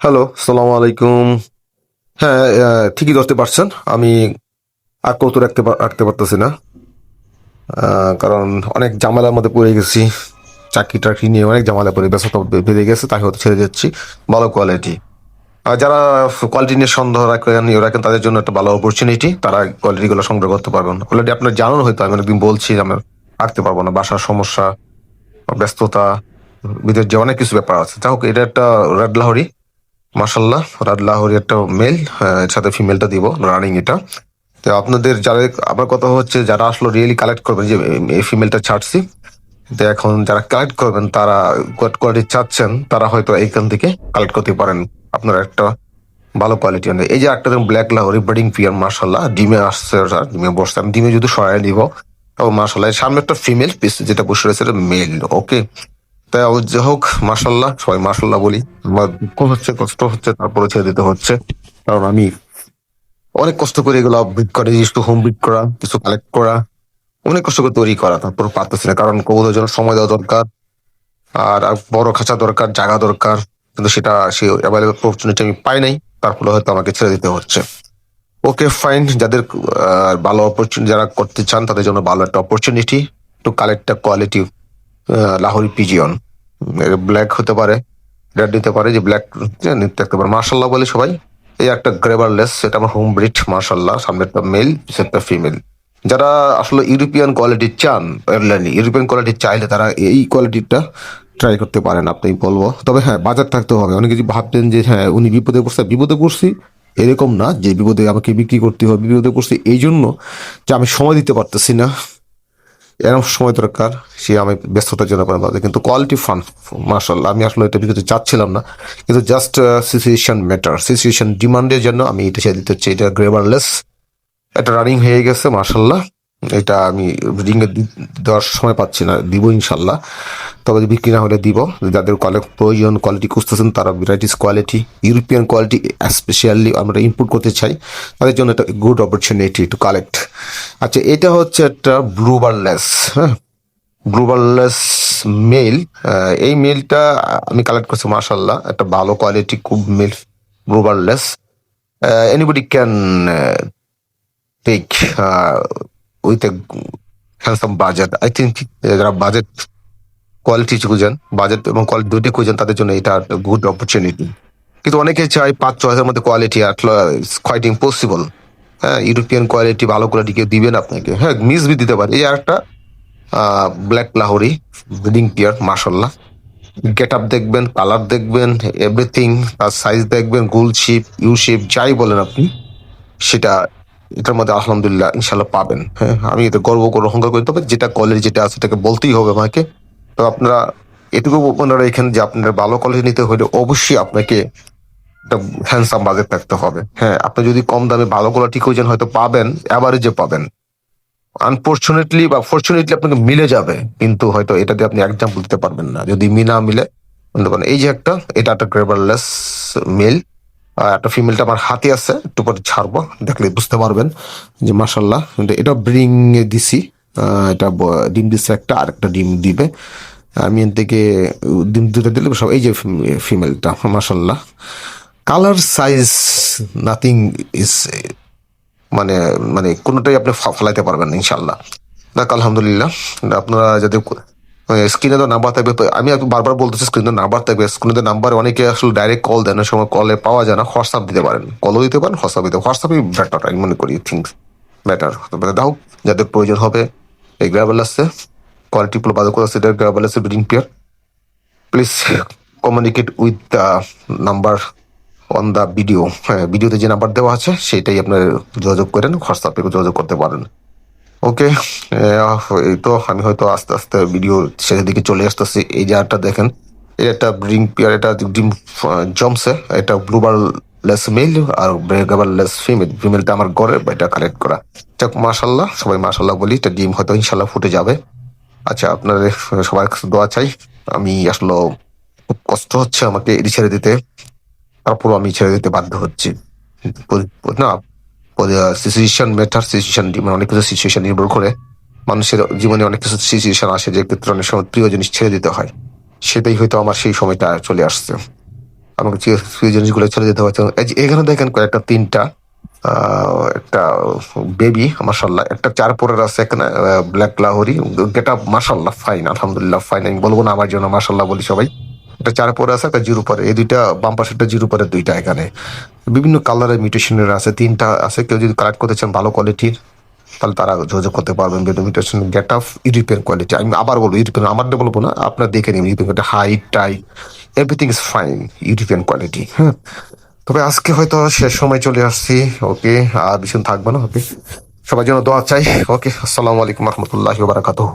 Hello, সালাম আলাইকুম। হ্যাঁ, ঠিকই ধরতে পারছেন। আমি আর কত রাখতে পারতেছি না। কারণ অনেক ঝামেলার মধ্যে পড়ে গেছি। চাকরি টাকরি নিয়ে অনেক ঝামেলা পড়ে ব্যস্ততা বেড়ে গেছে, তাই হয়তো ছেড়ে যাচ্ছি। ভালো কোয়ালিটি। আর যারা কোয়ালিটি নিয়ে সন্দেহ রাখেন তাদের জন্য একটা ভালো অপরচুনিটি। তারা কোয়ালিটিগুলো সংগ্রহ করতে পারবেন। অলরেডি আপনার জানানো হয়তো, আমি অনেকদিন বলছি যে আমরা রাখতে পারবো না, বাসার সমস্যা, ব্যস্ততা, বিদেশ যে অনেক কিছু ব্যাপার আছে। যাই হোক, এটা একটা রেড লাহোরি। মাশাল্লাহ, রাত লাহোরি একটা মেল, এর সাথে ফিমেলটা দিব রানিং এটা। তো আপনাদের যারা, আমার কথা হচ্ছে যারা আসলে রিয়েলি কালেক্ট করবেন, যে এই ফিমেলটা ছাড়ছি, তো এখন যারা কালেক্ট করবেন তারা কোয়ালিটি চাচ্ছেন, তারা হয়তো এইখান থেকে কালেক্ট করতে পারেন। আপনারা একটা ভালো কোয়ালিটি আনে। এই যে একটা ব্ল্যাক লাহোরি ব্রিডিং পিয়ার, মাশাল্লাহ ডিমে আসছে, ওটা ডিমে বসছে। আমি ডিমে যদি সরাই দিব, ও মাশাল্লাহ, এর সামনে একটা ফিমেল পিস যেটা বসে রয়েছে, এটা মেল। ওকে, তাই যাই হোক, মাশাল্লাহ, সবাই মাশাল্লাহ বলি। আমার দুঃখ হচ্ছে, কষ্ট হচ্ছে, তারপরে ছেড়ে দিতে হচ্ছে। কারণ আমি অনেক কষ্ট করে এগুলো ব্রিড করে, কিছু হোম ব্রিড করা, কিছু কালেক্ট করা, অনেক কষ্ট করে তৈরি করা, তারপর পারতেছি না। কারণ কবুতরের জন্য সময় দেওয়া দরকার, আর বড় খাঁচা দরকার, জায়গা দরকার। কিন্তু সেটা সে অ্যাভেলেবল অপরচুনিটি আমি পাই নাই, তার ফলে হয়তো আমাকে ছেড়ে দিতে হচ্ছে। ওকে ফাইন, যাদের ভালো অপরচুনিটি, যারা করতে চান তাদের জন্য ভালো একটা opportunity to collect quality Lahori pigeon. Black হতে পারে, রেড নিতে পারে, যে ব্ল্যাক নিতে থাকতে পারে। মার্শাল্লাহ বলে সবাই। এই একটা গ্রেভারলেস, এটা আমার হোম ব্রিড। মার্শাল্লাহ, সামনে একটা মেল, পিছে একটা ফিমেল। যারা আসলে ইউরোপিয়ান কোয়ালিটি চান, ইউরোপিয়ান কোয়ালিটি চাইলে তারা এই কোয়ালিটিটা ট্রাই করতে পারেন, আপনি বলবো। তবে হ্যাঁ, বাজার থাকতে হবে। অনেকে যদি ভাবতেন যে হ্যাঁ উনি বিপদে পড়ছে, বিপদে পড়ছি এরকম না যে বিপদে আমাকে বিক্রি করতে হবে। বিপদে পড়ছি এই জন্য যে আমি সময় দিতে পারতেছি না, এরকম সময় দরকার, সে আমি ব্যস্ততার জন্য পারেন তাদের। কিন্তু কোয়ালিটি ফান, মার্শাল্লাহ। আমি আসলে এটা বিরতি চাচ্ছিলাম না, কিন্তু জাস্ট সিচুয়েশন ম্যাটার, সিচুয়েশন ডিমান্ডের জন্য আমি এটা ছেড়ে দিতে হচ্ছে। এটা গ্রেভারলেস, এটা রানিং হয়ে গেছে, মার্শাল্লাহ। এটা আমি রিডিং এ দেওয়ার সময় পাচ্ছি না, দিব ইনশাল্লাহ। তবে বিক্রি না হলে দিব। যাদের প্রয়োজন, কোয়ালিটি খুঁজতেছেন, তারা varieties quality, European quality specially আমরা ইম্পোর্ট করতে চাই, তাদের জন্য একটা গুড অপরচুনিটি টু কালেক্ট। আচ্ছা, এটা হচ্ছে একটা ব্লুবারলেস। হ্যাঁ, গ্লোবাললেস মেল। এই মেলটা আমি কালেক্ট করছি, মাশাল্লাহ, একটা ভালো কোয়ালিটি, খুব মেল, গ্লোবাললেস। Anybody can take with a handsome budget, I think. যারা বাজেট কোয়ালিটি খুঁজেন, বাজেট এবং কোয়ালিটি দুইটি খুঁজেন, তাদের জন্য এটা একটা গুড অপরচুনিটি। কিন্তু অনেকে চায় 5-6 হাজারের মধ্যে কোয়ালিটি, কোয়াইট ইম্পসিবল। হ্যাঁ, ইউরোপিয়ান কোয়ালিটি, ভালো কোয়ালিটি কেউ দিবেন আপনাকে? হ্যাঁ, মিস বি দিতে পারে। এই একটা ব্ল্যাক লাহোরি ব্রিডিং পেয়ার, মাশাল্লাহ। গেট আপ দেখবেন, কালার দেখবেন, এভরিথিং, তার সাইজ দেখবেন, গোল শেপ, ইউ শেপ, যাই বলেন আপনি, সেটা এটার মধ্যে আলহামদুলিল্লাহ ইনশাল্লাহ পাবেন। হ্যাঁ, আমি এটা গর্ব করে অহংকার করি। তবে যেটা কোয়ালিটি যেটা আছে সেটাকে বলতেই হবে আমাকে। তো আপনারা এটুকু আপনারা এখানে, যে আপনার ভালো কোয়ালিটি নিতে হলে অবশ্যই আপনাকে একটা হ্যান্ডসাম বাজেট থাকতে হবে। হ্যাঁ, আপনি যদি কম দামে ভালো কোয়ালিটি খুঁজেন, হয়তো পাবেন, অ্যাভারেজে পাবেন। আনফর্চুনেটলি বা ফর্চুনেটলি আপনাকে মিলে যাবে, কিন্তু হয়তো এটা দিয়ে আপনি এক্সাম্পল দিতে পারবেন না যদি না মিলে। বলতে পারেন এই যে একটা, এটা একটা গ্রেভারলেস মেল, আর একটা ফিমেলটা আমার হাতে আছে, একটু পরে ছাড়বো, দেখলে বুঝতে পারবেন যে মাশাল্লাহ। এটা ব্রিং এ দিছি। এটা ডিম দিচ্ছে একটা, আর একটা ডিম দিবে। আমি এর থেকে ডিম দুটো দিলে সব। এই যে ফিমেলটা, মাশাল্লাহ, কালার, সাইজ, নাথিং ইজ, মানে মানে কোনোটাই আপনি ফলাইতে পারবেন না ইনশাল্লাহ। দেখ, আলহামদুলিল্লাহ। আপনারা যদি স্ক্রিনে তো নাম্বার থাকবে, আমি বারবার বলতেছি স্ক্রিনে নাম্বার থাকবে। স্ক্রিনে নাম্বার, অনেকে আসলে ডাইরেক্ট কল দেন, ওই সময় কলে পাওয়া যায় না। হোয়াটসঅ্যাপ দিতে পারেন, কলও দিতে পারেন, হোয়াটসঅ্যাপ দিতে, হোয়াটসঅ্যাপই বেটার আমি মনে করি, থিংস বেটার। দাও, যাদের প্রয়োজন হবে এই গ্রাভেল আছে, কোয়ালিটি পুরো বাজার করে আছে, গ্রাভেল আছে breeding pair, please communicate with the number on the video. হ্যাঁ, ভিডিওতে যে নাম্বার দেওয়া আছে সেটাই আপনার যোগাযোগ করেন, হোয়াটসঅ্যাপে যোগাযোগ করতে পারেন। ওকে, এই তো আমি হয়তো আস্তে আস্তে ভিডিও শেষের দিকে চলে আসতেছি। এই যে আরটা দেখেন, এটা একটা ব্রিং পিয়ার, এটা ডিম জমছে। এটা ব্লুবার লেস মেল আর ব্রেগাবার লেস ফিমেল। ফিমেলটা আমার ঘরে, এটা কালেক্ট করা। যাক, মাশাল্লাহ, সবাই মাশাল্লাহ বলি। এটা ডিম হয়তো ইনশাল্লাহ ফুটে যাবে। আচ্ছা, আপনাদের সবার কাছে দোয়া চাই। আমি আসলে খুব কষ্ট হচ্ছে আমাকে এটি ছেড়ে দিতে, তারপরও আমি ছেড়ে দিতে বাধ্য হচ্ছি। না, সিচুয়েশন ম্যাটার, সিচুয়েশন মানে অনেক কিছু সিচুয়েশন নির্ভর করে। মানুষের জীবনে অনেক কিছু সিচুয়েশন আসে, যে ক্ষেত্রে অনেক সময় প্রিয় জিনিস ছেড়ে দিতে হয়। সেটাই হয়তো আমার সেই সময়টা চলে আসছে। আমাকে সেই জিনিসগুলো ছেড়ে দিতে হয়েছে। এই যে এখানে দেখেন কয়েকটা তিনটা একটা বেবি মাশাল্লাহ, একটা চার পরের আছে এখানে ব্ল্যাক লাহোরি, গেটা মাশাল্লাহ ফাইন, আলহামদুলিল্লাহ ফাইন। আমি বলবো না আমার জন্য মাশাল্লাহ বলি সবাই। একটা চার পরে আছে, একটা জিরো পরে, এই দুইটা বাম পাশেরটা জিরো পরে দুইটা এখানে বিভিন্ন কালারের মিউটেশনের আছে, তিনটা আছে। কেউ যদি কালেক্ট করতে চান ভালো কোয়ালিটির তাহলে তারা যোগাযোগ করতে পারবেন। বিভিন্ন mutation gate of European quality, আমি আবার বলবো ইউরোপিয়ান, আমার বলবো না, আপনার দেখে নিন European height tight everything is fine, European quality. হ্যাঁ, তবে আজকে হয়তো শেষ সময় চলে আসছি। ওকে, আর ভীষণ থাকবে না। ওকে, সবার জন্য দোয়া চাই। ওকে, আসসালামু আলাইকুম রহমতুল্লাহ বারাকাতুহ।